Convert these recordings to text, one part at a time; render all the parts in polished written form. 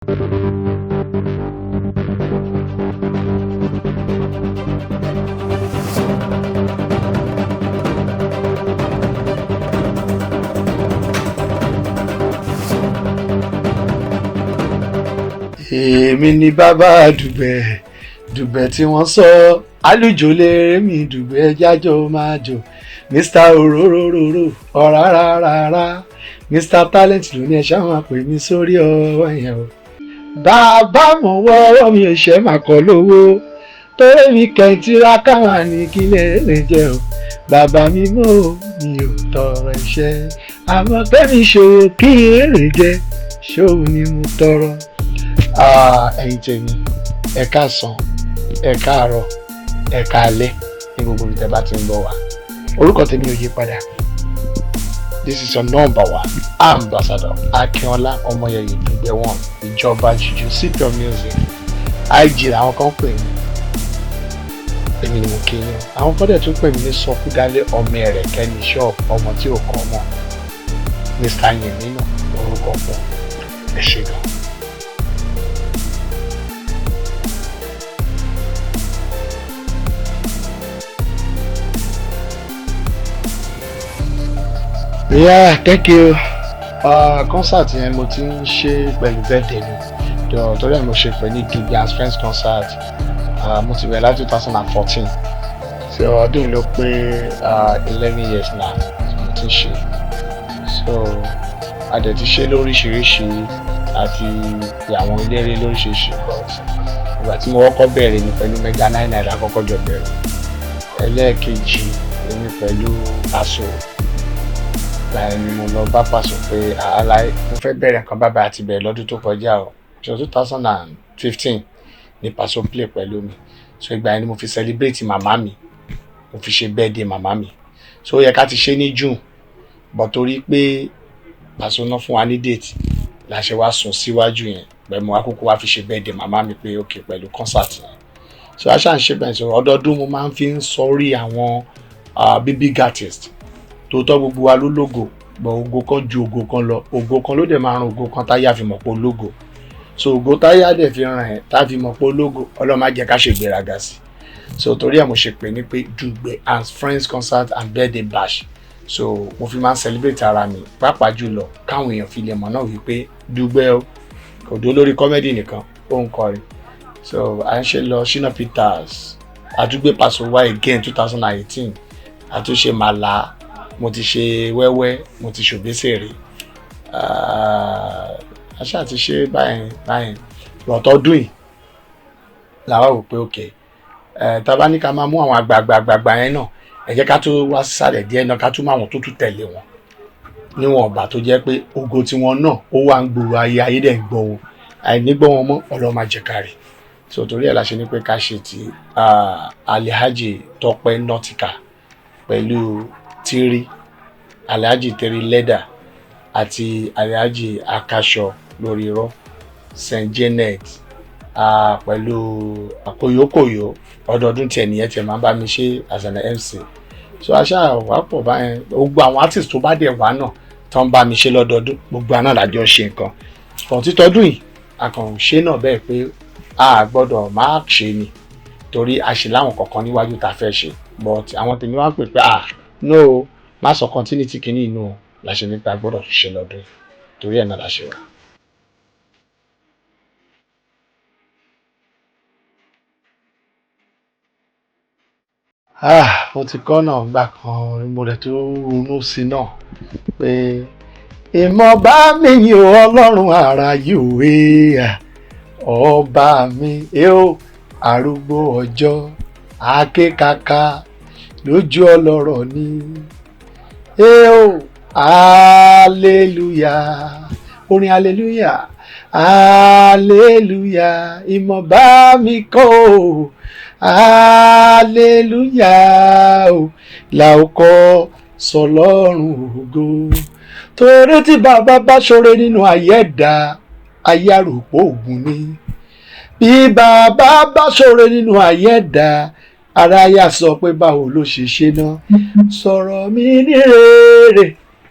Èmi ni bàbá Dugbe tí wọ́n sọ àlùjọ lérè mi Dugbe jájọ máa jọ Mr. Ororororo ọ̀rárárárá Mr. Talent ló ní ẹ ṣáà máa pè mí sórí ọwọ́ yẹn o. Bàbá mọ̀ wọ́ọ́rọ́ mi ò ṣe máa kọ́ lówó torí mi kẹ̀ntìrá káwọn ní kí lè jẹ o. Bàbá mi mọ̀ mi ò tọrọ iṣẹ́ àmọ́ kẹ́mi ṣòwò kí èrè jẹ ṣòwò ni mo tọrọ. Ẹ̀yin tèmi ẹ káàsán ẹ káàárọ̀ ẹ káalẹ́ ní gbogbo ìtẹ́ bá ti ń bọ̀ wá. Orúkọ tèmi ò yí padà. This is your number one ambassador Akínọlá Ọmọyẹyẹ Dugbe Ijoba Juju City of Music. IG làwọn kan pè mí. Èmi ni mo kí yín. Àwọn kan dẹ̀ tún pè mí ní Sọkúdálé ọmọ ẹ̀rẹ̀ kẹ́ni ṣọ́ọ̀bù ọmọ tí ò kọ́ mọ́. Mr. Yemina orúkọ pọ̀ ẹ ṣe gan. Yeah, thank you. Concert yẹn mo ti ń ṣe pẹ̀lú birthday mi. Torí ẹ̀ mo ṣe pé ní Dugbe and Friends concert. Mo ti bẹ̀rẹ̀ láti 2014. So ọdún ló pé 11 years now mo ti ń ṣe. So a dẹ̀ ti ṣe lóríṣiríṣi àti àwọn eléré lóríṣiríṣi. Ìgbà tí mo kọ́kọ́ bẹ̀rẹ̀ ni pẹ̀lú Mega 99 àkọ́kọ́ jọ bẹ̀rẹ̀. Ẹlẹ́ẹ̀kejì èmi pẹ̀lú Aso. Láì ni mo lọ bá Paso pé mo fẹ́ bẹ̀rẹ̀ nǹkan bàbá àti bẹ̀rẹ̀ lọ́dún tó kọjá o. So 2015 ni Paso play pẹ̀lú mi. So ìgbà yẹn ni mo fi celebrate màmá mi. Mo fi ṣe birthday màmá mi. So ó yẹ ká ti ṣe ní June. But torí pé Paso náà fún wa ní date la ṣe wá sún síwájú yẹn. Bẹ́ẹ̀ mo wá kúkú wá fi ṣe birthday màmá mi pé okay pẹ̀lú concert yẹn. So a ṣáà ń ṣe bẹ́ẹ̀ so ọdọọdún mo máa ń fi ń sọrí àwọn big artist. Tòótọ́ gbogbo wa ló lógo bọ̀ ògo kan ju ògo kan lọ ògo kan ló dẹ̀ máa ran ògo kan táyà fi mọ̀ pé ológo so ògo táyà dẹ̀ fi ràn ẹ̀ tá fi mọ̀ pé ológo Ọlọ́run má jẹ́ ká ṣe gbéraga sí so torí ẹ̀ mo ṣe pè ní pé Dugbe and Friends concert and birthday bash so mo fi máa ń celebrate ara mi pàápàá jùlọ káwọn èèyàn fi lè mọ̀ náà wípé Dugbe o kò dó lórí comedy nìkan ó ń kọrin so à ń ṣe lọ Shina Peters àdúgbò Paso wá again 2018 àtúnṣe màlá mo ti ṣe wẹ́wẹ́ mo ti ṣòbésèrè àṣà ti ṣe báyìí lọ́tọ́dún yìí làwa wò pé okay tá bá ní ká máa mú àwọn àgbààgbà yẹn náà ẹ jẹ́ ká tó wá sísàlẹ̀ díẹ̀ náà ká tún máa wọn tó tún tẹ̀lé wọn níwọ̀n ọ̀bà tó jẹ́ pé ògo tiwọn náà ó wà ń gbòòrò ayé dẹ̀ ń gbọ́ wọn àìní gbọ́ wọn mọ́ Ọlọ́run máa jẹ́ ká rí so torí ẹ̀ la ṣe ní pé ká ṣe ti Alhaji Tọ́pẹ́ Nautica pẹ̀lú Tiri Alhaji Tiri Leather àti Alhaji Akaṣọ lórí irọ́ St. Janet pẹ̀lú Koyokoyo ọdọọdún tí ẹnìyẹn tiẹ̀ máa ń bá mi ṣe as an MC so aṣá wà pọ̀ báyẹn gbogbo àwọn artist tó bá dẹ̀ wá náà tó ń bá mi ṣe lọ́dọọdún gbogbo àná làjọ ṣe nǹkan fún títọ́dún yìí àkànṣe náà bẹ́ẹ̀ pé a gbọ́dọ̀ máa ṣe ni torí a ṣe láwọn kọ̀ọ̀kan níwájú tá a fẹ́ ṣe but àwọn tèmi wá pè pé no má sọ continuity kìíní inú la ṣe nípa gbọ́dọ̀ ṣe lọ́dún torí ẹ̀ náà la ṣe wà. mo ti kọ́ náà gbà kan mo rẹ̀ tó ronú sí náà pé ìmọ̀ bá mi yìn Ọlọ́run ara yìí ọba mi arúgbó ọjọ́ akékaka lójú ọlọ́rọ̀ ni hallelujah orin hallelujah hallelujah ìmọ̀ bá mi kọ́ hallelujah làókọ́ sọlọ́run ògo torí tí bàbá bá ṣoore nínú ayé ẹ̀dá ayé àròpọ̀ ògùn ni bí bàbá bá ṣoore nínú ayé ẹ̀dá ara yà sọ pé báwo ló ṣe ṣe náà sọ̀rọ̀ mi ní rere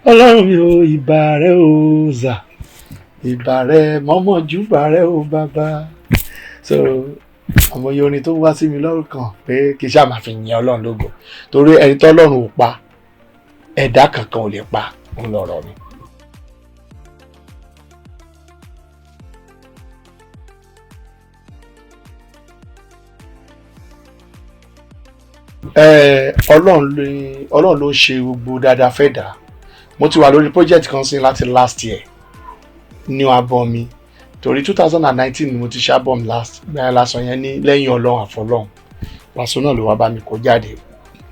Ọlọ́run mi ò ìbà rẹ̀ ò zà ìbà rẹ mọ́mọ́ júbà rẹ ó bàbá. So àwọn orin tó wá sí mi lọ́kàn pé kí n ṣáà máa fi yin Ọlọ́run lógo torí ẹni tó Ọlọ́run ò pa ẹ̀dá kankan ò lè pa ń lọ̀rọ̀ mi. Ọlọ́run ló ṣe gbogbo dáadáa fẹ́ dà. Mo ti wà lórí project kan sí láti last year new album mi torí 2019 ni mo ti ṣe album gbáyà lásán yẹn ní lẹ́yìn Ọlọ́run àfọlọ́run lásán náà ló wá bá mi kó jáde.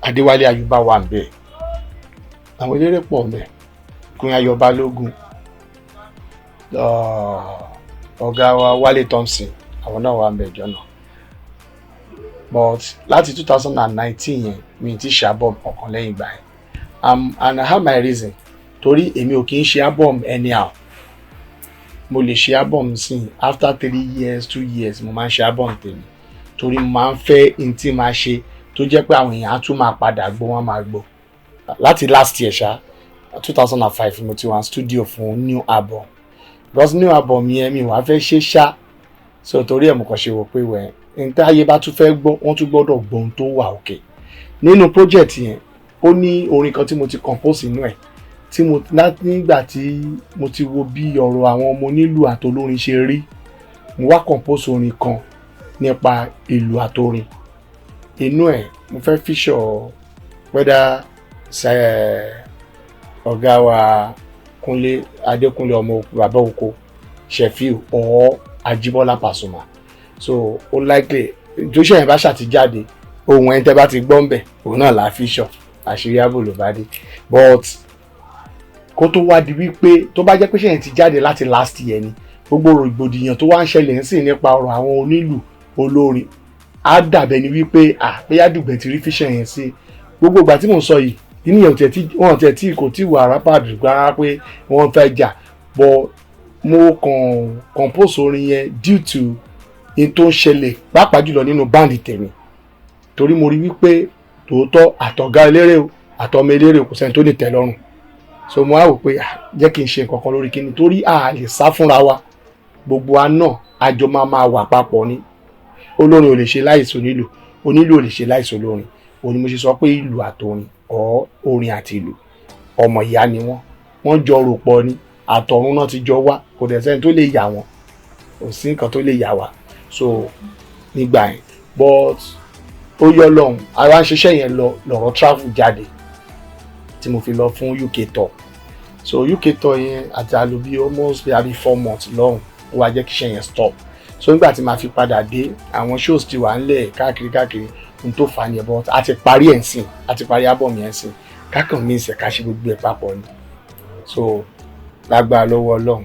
Adéwálé Ayúbá wà ńbẹ̀, àwọn eléré pọ̀ ńbẹ̀, Kúnlé Ayọ̀ Balógun, ọ̀gá wa Wálé Thompson àwọn náà wà ńbẹ̀ jọ náà. But láti 2019 yẹn mi ti ṣe album kankan lẹ́yìn ìgbà yẹn and I have my reason torí èmi ò kì í ṣe album anyhow. Mo lè ṣe album sí after 3 years 2 years mo máa ń ṣe album tèmi torí mo máa ń fẹ́ n tí máa ṣe tó jẹ́ pé àwọn èèyàn á tún máa padà gbọ́ wọn máa gbọ́. Láti last year ṣá 2005 mo ti wà studio fún new album because new album yẹn mi wàá fẹ́ ṣe ṣá so torí ẹ̀ mo kàn ṣe wò pé wẹ̀ nǹkan ayé bá tún fẹ́ gbọ́ wọ́n tún gbọ́dọ̀ gbọ́ ohun tó wà òkè. Nínú project yẹn ó ní orin kan tí mo ti compose inú ẹ̀ tí mo nígbà tí mo ti wo bí ọ̀rọ̀ àwọn ọmọ onílù àtolórin ṣe rí mo wá compose orin kan nípa ìlù àtorin. Inú ẹ̀ mo fẹ́ feature whether ọ̀gá wa Kúnlé Adékúnlé ọmọ bàbá oko Sheffield or Ajíbọ́lá Pasuma. So ó likely ìjọsìn yẹn bá ṣàtijáde ohun ẹni tẹ́ bá ti gbọ́ ń bẹ̀ òun náà là feature àṣírí ààbò ló bá dé. But kó tó wá di wípé tó bá jẹ́ pé ṣẹ̀yìn ti jáde láti last year ni gbogbo rògbòdìyàn tó wá ń ṣẹlẹ̀ ń sìn nípa ọ̀rọ̀ àwọn onílù olórin á dàbẹ̀ ni wípé bóyá Dùgbẹ̀ ti rí fíṣẹ̀ yẹn sí gbogbo ìgbà tí mò ń sọ yìí ìníyàn tẹ̀ tí kò tí wà rápàdù rárá pé wọ́n fẹ́ jà but mo kàn compose orin yẹn due to in tó ń ṣẹlẹ̀ pàápàá jùlọ nínú báǹdì tèmi torí mo rí wípé tòótọ́ àtọ̀gá eléré o àtọmọ eléré o kò sẹ́ni tó lè tẹ́ lọ́rùn. So mo á wò pé jẹ́ kí n ṣe nǹkan kan lórí kíni torí a lè sá fúnra wa gbogbo wa náà àjọ máa wà papọ̀ ni. Olórin ò lè ṣe láìsí onílù, onílù ò lè ṣe láìsí olórin. Òun ni mo ṣe sọ pé ìlù àtorin orin àti ìlù ọmọ ìyá ni wọ́n jọ rò pọ̀ ni àtọ̀run náà ti jọ wá kò dẹ̀ sẹ́ni tó lè yà wọ́n kò sí nǹkan tó lè yà wá. So nígbà yẹn but ó yọ lọ́hùn ara ń ṣiṣẹ́ yẹn lọ́rọ̀ travel jáde tí mo fi lọ fún UK tour. So UK tour yẹn àti àlò bí almost bí 4 months lọ́hùn ó wá jẹ́ kí iṣẹ́ yẹn stop. So nígbà tí màá fi padà dé àwọn shows ti wà ńlẹ̀ káàkiri n tó fà ní ẹ̀ but a ti parí ẹ̀ ń sìn a ti parí album yẹn ń sìn kákan mi ń sẹ̀ ká ṣe gbogbo ẹ̀ papọ̀ ni. So lágbára lọ́wọ́ Ọlọ́run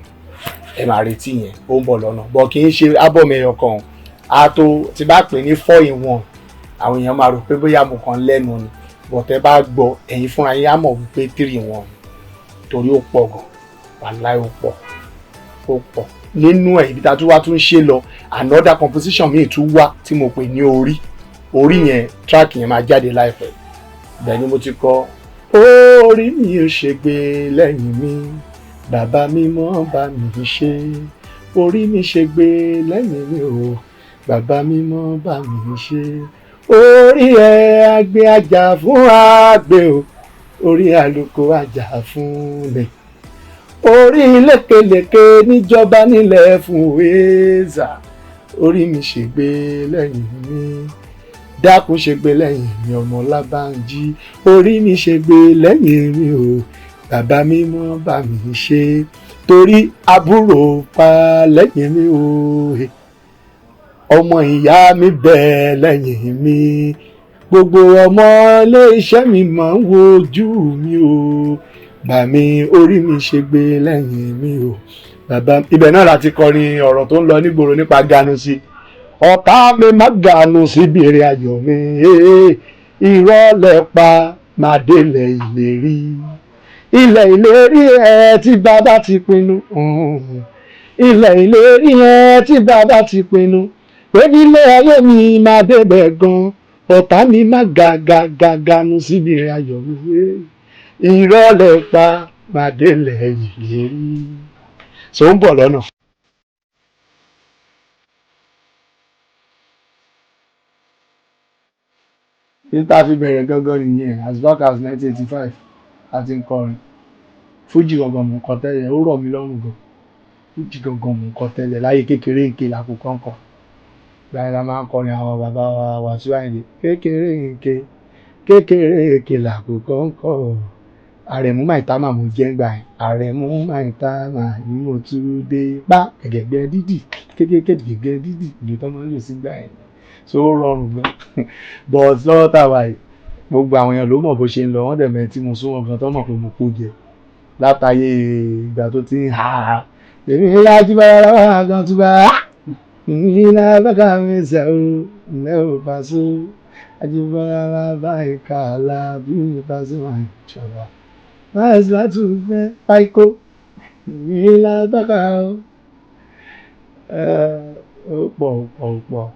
ẹ máa retí yẹn ó ń bọ̀ lọ́nà but kì í ṣe album ẹyọ kan a tó ti bá pè ní 4-in-1 àwọn èèyàn máa rò pé bóyá mo kàn lẹ́nu ni but ẹ bá gbọ́ ẹ̀yin fúnra yín á mọ̀ wípé 3-in-1 torí ó pọ̀ gan wàláì ó pọ̀ nínú ẹ̀ ibi tá a tún wá tún ṣe lọ another composition míì tún wá tí mo pè ní orí yẹn track yẹn máa jáde láìpẹ́. Bẹ́ẹ̀ ni mo ti kọ orí mi ò ṣègbè lẹ́yìn mi bàbá mi mọ́ bá mi ṣe orí mi ṣègbè lẹ́yìn mi o bàbá mi mọ́ bá mi ṣe orí ẹ àgbẹ̀ ajá fún àgbẹ̀ o orí àlùkò ajá fún mi orí lékelèké níjọba nílẹ̀ fún wéèzà orí mi ṣègbè lẹ́yìn mi dákun ṣègbè lẹ́yìn mi ọmọ Lábánjí orí mi ṣègbè lẹ́yìn mi o bàbá mi mọ́ bá mi ṣe torí àbúrò pa lẹ́yìn mi o ọmọ ìyá mi bẹ́ẹ̀ lẹ́yìn mi gbogbo ọmọ ilé iṣẹ́ mi máa ń wojú mi o bà mí orí mi ṣègbè lẹ́yìn mi o bàbá. Ibẹ̀ náà láti kọrin ọ̀rọ̀ tó ń lọ nígboro nípa Ganusi ọ̀tá mi má gànù síbi èrè ayọ̀ mi ìrọ̀lẹ́ pa máa délẹ̀ ìlérí ilẹ̀ ìlérí ẹ tí bàbá ti pinnu ilẹ̀ ìlérí ẹ tí bàbá ti pinnu pé nílé ayé mi máa débẹ̀ gan ọ̀tá mi má gànù síbi èrè ayọ̀ mi ìrọ̀lẹ́ pa máa délẹ̀ ìlérí so ń bọ̀ lọ́nà. níta fi bẹ̀rẹ̀ gangan nìyẹn as back as 1985 àti nkọrin fújì gangan mò ń kọ tẹ́lẹ̀ ó rọ̀ mí lọ́rùn gan fújì gangan mò ń kọ tẹ́lẹ̀ láyé kékeré èké làkókò ń kọ báyìí la máa ń kọrin àwọn bàbá wa Wasiu Ayinde kékeré èké làkókò ń kọ àrẹ̀mú Maitama mo jẹ́ ń gbà yẹn àrẹ̀mú Maitama ni mo tún dé bá gẹ̀gẹ̀gẹ̀ dídì gẹ̀gẹ̀gẹ̀ dídì ìlú tó máa ń lò sí gbà yẹn so ó rọrùn gan but lọ́wọ́ tá a wà yìí gbogbo àwọn èèyàn ló mọ̀ bó ṣe ń lọ wọ́n dẹ̀ mẹ́rin tí mo súnmọ́ gan tó mọ̀ pé mo kó jẹ látàyè ìgbà tó ti ń ha èmi ńlá tí bá rárá wà gan tó bá ńlá bàkà mi sẹ́ o ńlẹ́ ò bá so ajibọ́lá báyìí kàlà bí mi bá so wà ìjọba báyìí láti fẹ́ páíkó ńlá bàkà ó pọ̀.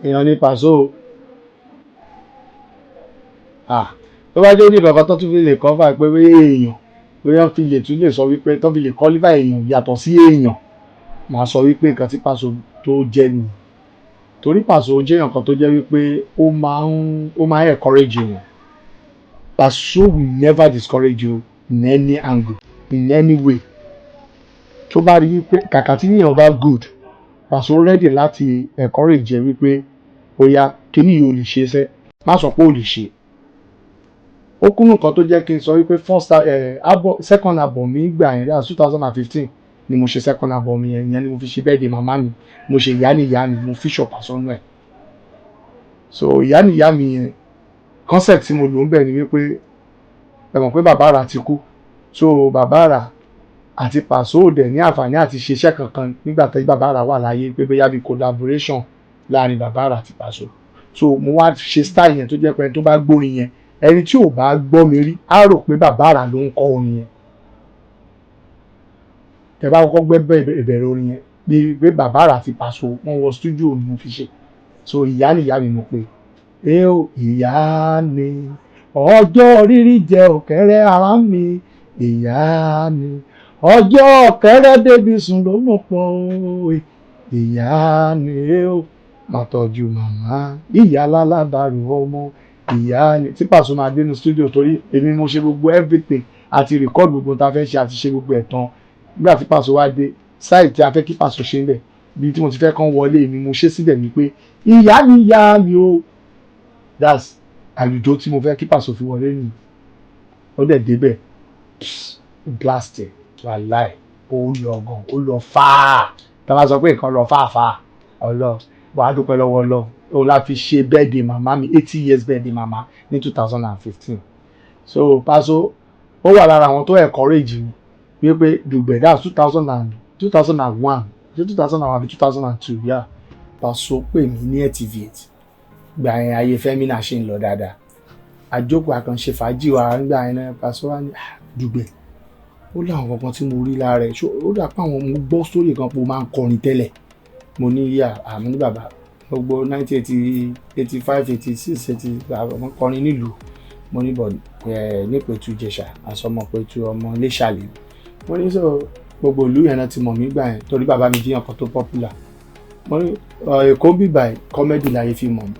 èèyàn ní Paso tó bá jẹ́ ní kankan tó tún fi lè kọ́ fà pé èèyàn bóyá fi lè tún lè sọ wípé tó fi lè kọ́ lífà èèyàn yàtọ̀ sí èèyàn màá sọ wípé nǹkan tí Paso tó jẹ́ nìyí torí Paso jẹ́ èèyàn kan tó jẹ́ wípé ó máa ń encourage èèyàn Paso will never discourage you in any angle in any way tó bá rí wípé kàkà tí èèyàn bá good Paso ready láti encourage ẹ wípé ó yá kíní yìí ò lè ṣe sẹ́ má sọ pé ò lè ṣe ó kúnnù kan tó jẹ́ kí n sọ wípé second album mi gbà yẹn that's 2015 ni mo ṣe second album yẹn ni mo fi ṣe birthday màmá mi mo ṣe ìyá ni ìyá mi mo feature Paso nù ẹ̀ so ìyá ni ìyá mi yẹn concept tí mo lò ń bẹ̀ ni wípé ẹ mọ̀ pé bàbá àrà ti kú so bàbá àrà àti Paso ò dẹ̀ ní àǹfààní àti ṣiṣẹ́ kankan nígbà tí bàbá àrà wà láyé pé bóyá bí collaboration láàrin bàbá àrà àti Paso so mo wá ṣe style yẹn tó jẹ́ pé ẹni tó bá gbórin yẹn ẹni tí ò bá gbọ́ mi rí á rò pé bàbá àrà ló ń kọ orin yẹn tẹ́ bá kọ́kọ́ gbẹ́ ìbẹ̀rẹ̀ orin yẹn bí pé bàbá àrà àti Paso wọ́n wọ studio ni mo fi ṣe so ìyá ni ìyá mi mo pé ìyá ni ọjọ́ rírí jẹ òkèrè ara mi ìyá ni ọjọ́ ọ̀kẹ́rẹ́ débi sùn ló mọ̀ pọ̀ ìyá ni ó máa tọ́jú màmá ìyá lálábàárù ọmọ ìyá ni tí Paso máa dé ní studio torí èmi mo ṣe gbogbo everything àti record gbogbo tá a fẹ́ ṣe àti ṣe gbogbo ẹ̀ tán nígbà tí Paso wá dé site tí a fẹ́ kí Paso ṣe ń bẹ̀ bí tí mo ti fẹ́ kán wọlé èmi mo ṣe síbẹ̀ ni pé ìyá ni ìyá mi ó that's àlùjọ tí mo fẹ́ kí Paso fi wọlé nìyí ó dẹ̀ débẹ̀ blast ẹ̀ wàláì ó lọ gan ó lọ fáà tá a bá sọ pé nǹkan lọ fáàfáà ọlọ wàá dúpẹ́ lọ́wọ́ lọ òun la fi ṣe birthday màmá mi 80 years birthday màmá ní 2015 so Paso ó wà lára àwọn tó encourage mi wípé Dugbe that's 2001 2002 yá Paso pè mí ní activate gbà yẹn ayé Femina ṣe ń lọ dáadáa àjókòó àkànṣe fàájì wa nígbà yẹn náà Paso wá ní Dugbe ó láwọn kankan tí mo rí lára ẹ̀ ó dà pé àwọn mo gbọ́ sórí kan pé ó máa ń kọrin tẹ́lẹ̀ mo ní yà àmì ní bàbá gbogbo 1985 86 80 ọmọ kọrin nílùú mo ní bọ̀ nípẹ̀tù Ìjẹ̀ṣà àsọmọpẹ̀tù ọmọ Iléṣàlẹ̀ mo ní sọ gbogbo ìlú yẹn náà ti mọ̀ mí gbà yẹn torí bàbá mi jíyàn kan tó popular mo ní Èkó bíbà kọ́mẹ́dì láyé fi mọ̀ mí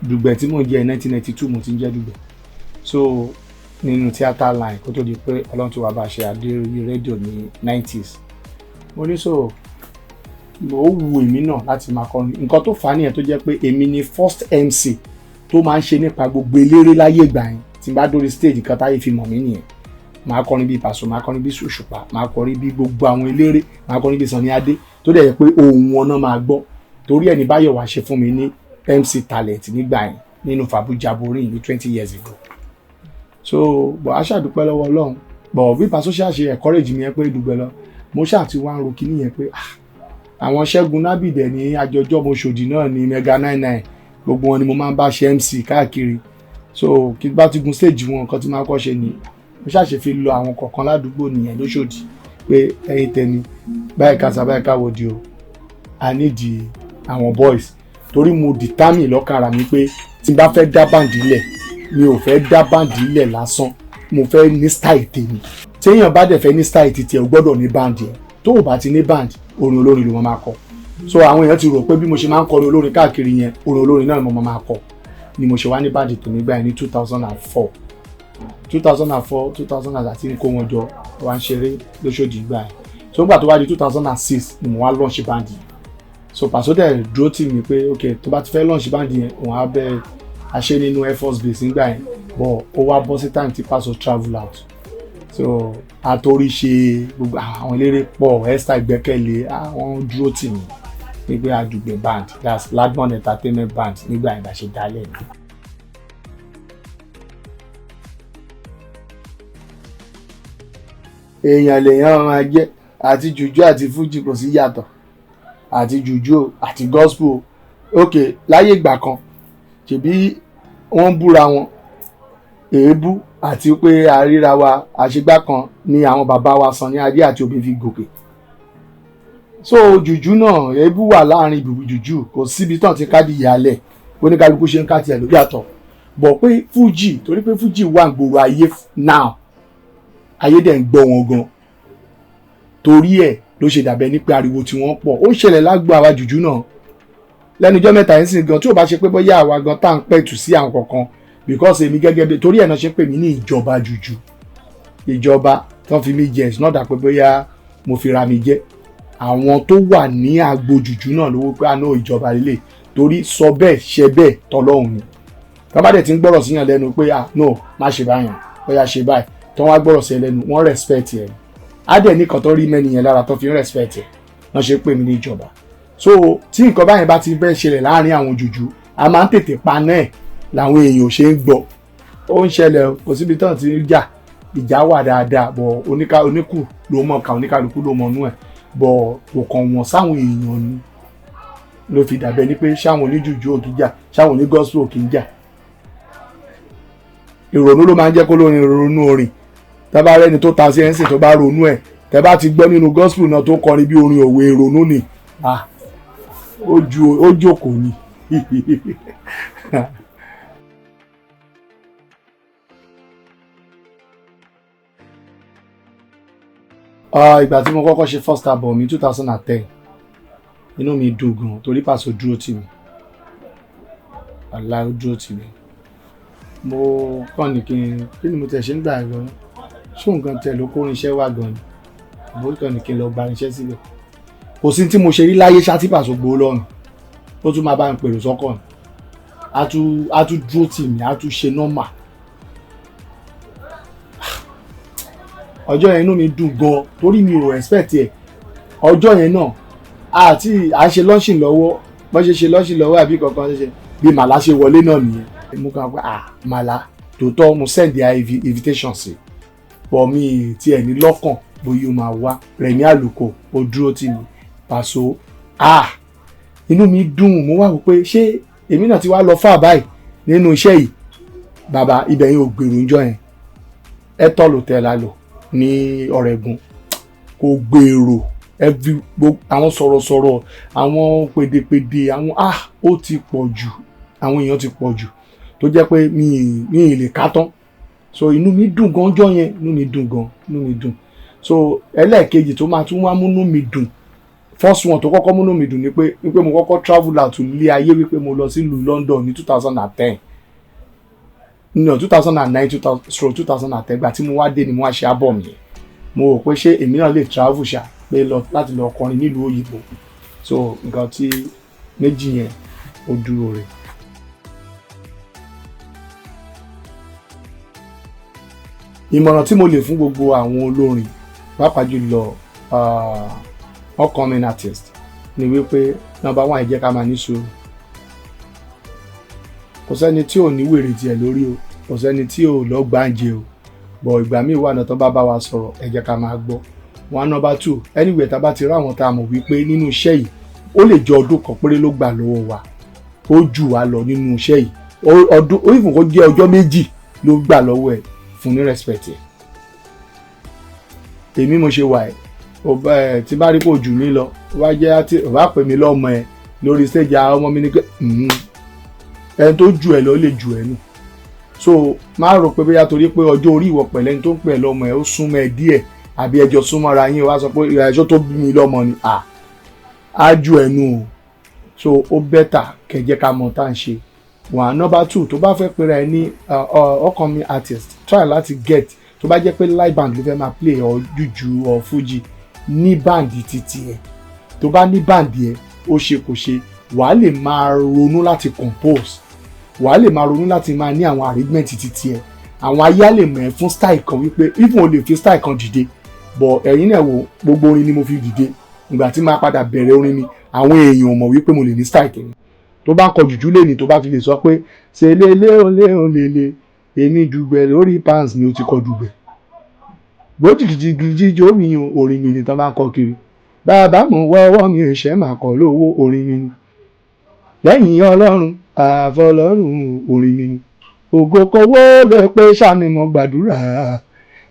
Dùgbẹ̀ tí mo jẹ́ 1992 mo ti ń jẹ́ Dùgbẹ̀ so nínú theatre line kó tó di pé Ọlọ́run ti wá bá ṣe adé orí rédíò ní 90s mo ní so ó wu èmi náà láti máa kọrin nǹkan tó fà á nìyẹn tó jẹ́ pé èmi ni first MC tó máa ń ṣe nípa gbogbo eléré láyé ìgbà yẹn tí n bá dórí stage kan táyé fi mọ̀ mí nìyẹn máa kọrin bí Paso máa kọrin bí Òṣùpá máa kọrin bí gbogbo àwọn eléré máa kọrin bí Sunny Adé tó dẹ̀ yẹ pé ohùn wọn náà máa gbọ́ torí ẹni Báyọ̀ wá ṣe fún mi ní MC talent nígbà yẹn nínú Fàbújá borí ní 20 years ago so bọ̀ a ṣàdúpẹ́ lọ́wọ́ Ọlọ́run bọ̀ bí Paso ṣe encourage mi yẹn pé Dùgbẹ̀ lọ mo ṣáà ti wá ń ro kíní yẹn pé àwọn Ṣẹ́gun Nábìdẹ̀ ní àjọjọ́ Mọ́ṣòdì náà ní Mega 99 gbogbo wọn ni mo máa ń bá ṣe MC káàkiri so kí bá ti gun stage wọn nǹkan tí máa kọ́ ṣe ni mo ṣàṣe fi lọ àwọn kọ̀ọ̀kan ládùúgbò nìyẹn lóṣòdì pé ẹ̀yin tẹni báyìí kásá báyìí káwọ́dì o I need àwọn boys torí mo determine lọ́kàn ara mi pé tí n bá fẹ́ dá báǹdì lẹ̀ mi ò fẹ́ dá báǹdì ilẹ̀ lásán, mo fẹ́ ní style tèmi. Téèyàn bá dẹ̀ fẹ́ ní style títí ẹ̀ o gbọ́dọ̀ ní báǹdì ẹ̀. Tó o bá ti ní báǹdì, orin olórin ló máa kọ. So àwọn èèyàn ti rò pé bí mo ṣe máa ń kọrin olórin káàkiri yẹn, orin olórin náà ni mo máa kọ. Ni mo ṣe wá ní báǹdì tèmi gbà ní 2004 àti ní kó wọn jọ wá ń ṣeré lóṣòdì gbà ẹ̀. So nígbà tó wá di 2006 ni mo wá launch báǹdì. So Paso dẹ̀ dúró tì mí pé ok tó bá ti fẹ́ launch báǹdì yẹn òun á bẹ́ẹ̀ àṣẹ nínú Air Force Base nígbà yẹn, but ó wá bọ́ sí time tí Paso travel out. So àtòrí ṣe gbogbo àwọn eléré pọ̀, Esther Ìgbẹ́kẹ̀lé àwọn dúró tì mí nígbà Dugbe band, that's Ladmon Entertainment Band nígbà yẹn bá ṣe dálẹ̀ ni. Èèyàn lèèyàn máa jẹ́, àti jùjú àti fújì kò sí yàtọ̀, àti jùjú àti gospel. Ok láyé ìgbà kan ṣèbí wọ́n búra wọn, èébú àti pé àríra wa àṣegbá kan ni àwọn bàbá wa Sanni Adé àti Òbí fi gòkè. So jùjú náà èébú wà láàrin ìbùbù jùjú, kò síbi tán ti kádì ìyálẹ̀ oníkálukú ṣe ń ká tiẹ̀ ló yàtọ̀. Bọ̀ pé fújì, torí pé fújì wà gbòòrò ayé now, ayé dẹ̀ ń gbọ́ wọn gan, torí ẹ̀ ló ṣe dàbẹ́ ní pé ariwo tí wọ́n pọ̀. Ó ṣẹlẹ̀ lágbo àwa jùjú náà lẹ́nu ọjọ́ mẹ́ta yẹn sì gan, tí ò bá ṣe pé bóyá àwa gan tá à ń pẹ̀tù sí àwọn kankan, because èmi gẹ́gẹ́ bí torí ẹ̀ náà ṣe pè mí ní ìjọba jùjú. Ìjọba tán fi mí jẹ, it's not that pé bóyá mo fi ra mi jẹ. Àwọn tó wà ní agbo jùjú náà lówó pé àná ìjọba lélẹ̀, torí sọ bẹ́ẹ̀ ṣe bẹ́ẹ̀ tọ́lọ́hùn ni. Tọ́ bá dẹ̀ ti ń gbọ́rọ̀ síyàn lẹ́nu pé no má ṣe báyìí, bóyá ṣe báyìí, tọ́ wá gbọ́rọ̀ sí ẹ lẹ́nu, wọ́n respect ẹ̀. Á dẹ̀ ní kan tó rí mẹ́ni yẹn lára tó fi ń respect ẹ̀, wọ́n ṣe pè mí ní ìjọba. So tí nǹkan báyìí bá ti fẹ́ ṣẹlẹ̀ láàrin àwọn jùjú, a máa ń tètè paná ẹ̀ làwọn èèyàn ò ṣe ń gbọ́. Ó ń ṣẹlẹ̀ kò síbi tán ti ń jà, ìjà wà dáadáa, bọ̀ oníkù ló mọ̀ ká oníkálukú ló mọ̀ nú ẹ̀, bọ̀ kò kàn wọ́n sáwọn èèyàn ni ló fi dàbẹ́ ní pé ṣáwọn oníjùjú ò kì í jà, ṣáwọn oní gospel ò kì í jà. Ìrònú ló máa ń jẹ́ kó lórin ronú orin. Tẹ́ bá rẹ́ni tó ta sí ẹ̀sìn tó bá ronú ẹ̀, tẹ́ bá ti gbọ́ nínú gospel náà tó kọrin bí orin òwe, ìrònú ni ó jókòó ni. Ìgbà tí mo kọ́kọ́ ṣe first album mi 2010, inú mi dùn gan torí Paso dúró tì mí, Allah ó dúró tì mí. Mo kàn ní kí ni mo tẹ̀ ṣe ń gbà gan, ṣó nǹkan tẹ̀ ló kórin iṣẹ́ wà gan ni, mo kàn ní kí n lọ gba iṣẹ́ sílẹ̀. Kò sí tí mo ṣe rí láyé ṣá tí Paso gbowó lọ́rùn, ó tún máa bá mi pèrò sọ́kàn, á tún dúró tì mí, á tún ṣe nọ́mà. Ọjọ́ yẹn inú mi dùn gan torí mi ò expect ẹ̀. Ọjọ́ yẹn náà àti à ń ṣe launching lọ́wọ́, bọ́n ṣe launching lọ́wọ́ àbí kankan ṣe bí Màlá ṣe wọlé náà nìyẹn. Mo kàn pé Màlá tòótọ́ mo send the invitation sí, but mi ti ẹ̀ ní lọ́kàn bóyá o máa wá. Rẹ̀mí Àlùkò ó dúró tì mí, Paso inú mi dùn. Mo wá wò pé ṣé èmi náà ti wá lọ fà báyìí nínú iṣẹ́ yìí. Bàbá ibẹ̀ yẹn ò gbèrò ńjọ́ yẹn, ẹ̀tọ́ ló tẹ̀ la lò ní Ọ̀rẹ́gun, kò gbèrò àwọn sọ̀rọ̀sọ̀rọ̀, àwọn pèdèpèdè, àwọn ó ti pọ̀ jù, àwọn èèyàn ti pọ̀ jù tó jẹ́ pé mi ì lè ká tán. So inú mi dùn gan ọjọ́ yẹn, inú mi dùn. So ẹlẹ́ẹ̀kejì tó máa tún wá múnú mi dùn, first one tó kọ́kọ́ múnú mi dùn ni pé mo kọ́kọ́ travel out lé ayé wípé mo lọ sílùú London ní 2010. No 2009 2010 gbà tí mo wá dé ni mo wá ṣe album yẹn. Mo rò pé ṣé èmi náà lè travel ṣá pé láti lọ kọrin nílùú òyìnbó. So nǹkan tí méjì yẹn ó dúró rẹ̀. Ìmọ̀ràn tí mo lè fún gbogbo àwọn olórin pàápàá jùlọ upcoming artist ni wípé number one ẹ jẹ́ ká máa ní sùúrù. Kò sẹ́ni tí ò ní wèrè tiẹ̀ lórí o, kò sẹ́ni tí ò lọ gbáǹjẹ o, bọ̀ ìgbà míì wà náà tó bá wa sọ̀rọ̀ ẹ jẹ́ ká máa gbọ́. One number two, anyway tá bá ti rá àwọn tá a mọ̀ wípé nínú iṣẹ́ yìí ó lè jẹ́ ọdún kan péré ló gbà lọ́wọ́ wa, ó jù wá lọ nínú iṣẹ́ yìí, ọdún ó ìfún kó jẹ́ ọjọ́ méjì ló gbà lọ́wọ́ ẹ̀, fún ní respect ẹ̀. Èmi mo ṣe wà ẹ̀ tí bá rí kó jù mí lọ, wá jẹ́ àti wá pè mí lọ́mọ ẹ̀ lórí stage ọmọ mi ní pé ẹni tó jù ẹ lọ lè jù ẹ nù. so má rò pé bóyá torí pé ọjọ́ orí ìwọ pẹ̀lẹ́ ní tó ń pè lọ́mọ ẹ̀ ó súnmọ́ ẹ díẹ̀ àbí ẹjọ́ súnmọ́ra yín wá sọ pé ẹjọ́ tó bí mi lọ́mọ ni á ju ẹnu o so ó bẹ́tà kẹjẹ́ ká mọ̀ tá à ń ṣe. One number two tó bá fẹ́ pera ẹ ní upcoming artist try láti get tó bá jẹ́ pé live band ló fẹ́ máa play or juju or fuji ní band títí ẹ tó bá ní band yẹ ó ṣe kò ṣe wàá lè máa ronú láti compose wàá lè máa ronú láti máa ní àwọn arrangement títí ẹ àwọn ayé á lè mọ̀ ẹ́ fún style kan wípé even o lè fi style kan dìde but ẹ̀yin náà wo gbogbo orin ni mo fi dìde ìgbà tí máa padà bẹ̀rẹ̀ orin mi àwọn èèyàn ò mọ̀ wípé mo lè ní style tèmi tó bá ń kọ jùjú lẹ́ni tó bá fi lè sọ pé ṣe lé èmi Dugbe lórí pants ni o ti kọ Dugbe bó jìjìjìjì omi orin mi ni tán bá ń kọ kiri bàbá mo wọ ọwọ́ mi ìṣẹ́ máa kọ lówó orin mi ni lẹ́yìn Ọlọ́run àfọlọ́run orin mi ni ògo kọwọ́ lẹ pé sani mo gbàdúrà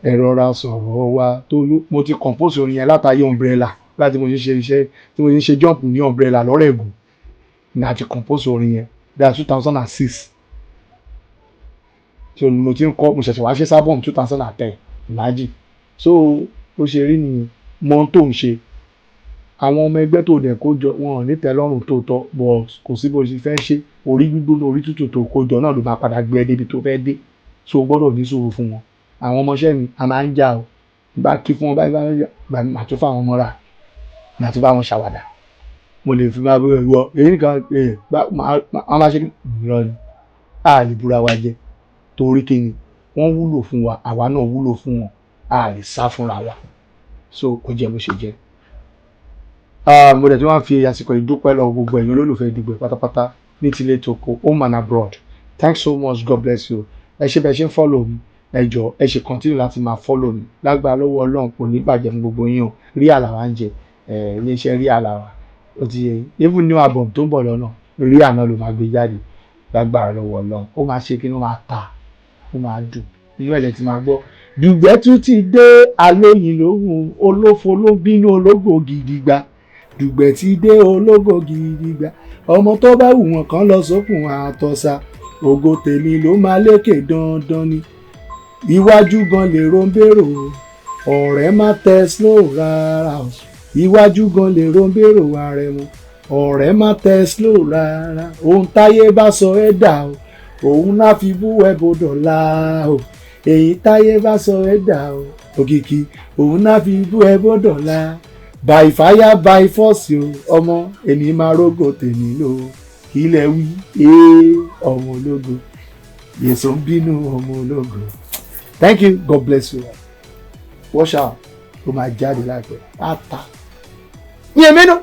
ẹ rọra sọ̀rọ̀ wa tó mo ti compose orin yẹn látàyè umbrella láti mo ṣe iṣẹ́ tí mo ṣe jump ní umbrella lọ́rẹ̀gùn ní àti compose orin yẹn that's 2006 so mo ti ń kọ́ mo ṣẹ̀ṣẹ̀ wá ṣe sábọ̀m 2010 imagine so ó ṣe rí ni mo tó ń ṣe àwọn ọmọ ẹgbẹ́ tó dẹ̀ kó jọ wọn ò ní tẹ́lọ́rùn tó tọ́ but kò sí bó ṣe fẹ́ ṣe orí gbígbóná orí tútù tó kó jọ náà ló máa padà gbé ẹ débi tó fẹ́ dé so o gbọ́dọ̀ ní sùúrù fún wọn àwọn ọmọọṣẹ́ mi a máa ń jà o bá kí fún wọn báyìí màá tún fáwọn ọmọ rà màá tún bá wọn ṣàwàdà mo lè fi máa bẹ wọ èyí nìkan a máa ṣe ìrọ̀ ni a lè búra wa jẹ torí kíni wọ́n wúlò fún wa àwa náà wúlò fún wọn a lè sá fúnra wa so kò jẹ́ bó ṣe jẹ́. Mo dẹ̀ tí wọ́n fi àsìkò ìdúpẹ́ lọ gbogbo ẹ̀yin olólùfẹ́ Dugbe pátápátá ní tilé toko home and abroad thanks so much God bless you ẹ ṣe bẹ́ẹ̀ ṣe ń follow mi ẹ jọ ẹ ṣe continue láti máa follow mi lágbára lọ́wọ́ Ọlọ́run kò ní bàjẹ́ fún gbogbo yín o rí àlàwà ń jẹ iléeṣẹ́ rí àlàwà ó ti yẹ even new album tó ń bọ̀ lọ́nà rí àná ló máa gbé jáde lágbára lọ́wọ́ Ọlọ́run ó máa ṣe kí ló máa ta ó máa dùn inú ẹ̀lẹ́ ti máa gbọ́ Dugbe tún ti dé alóyin lóhùn olófo ló bínú ológo gidigba Dugbe ti dé ológo gidigba ọmọ tó bá wù wọ́n kàn lọ sókun àtọ̀sà ògo tèmi ló máa lékè dandan ni iwájú gan lè rombèrò ọ̀rẹ́ má tẹ slow rárá o iwájú gan lè rombèrò ààrẹ mu ọ̀rẹ́ má tẹ slow rárá ohun táyé bá sọ ẹ́ dà o òun náà fi bú ẹ bọ́dọ̀lá o èyí táyé bá sọ ẹ́ dà o òkìkí òun náà fi bú ẹ bọ́dọ̀lá by fire by force o ọmọ èmi máa rógò tèmi lò ilẹ̀ wí ọmọ ológo yèsò ń bínú ọmọ ológo thank you God bless you watch out ó máa jáde láìpẹ́ á ta ní èmi nù.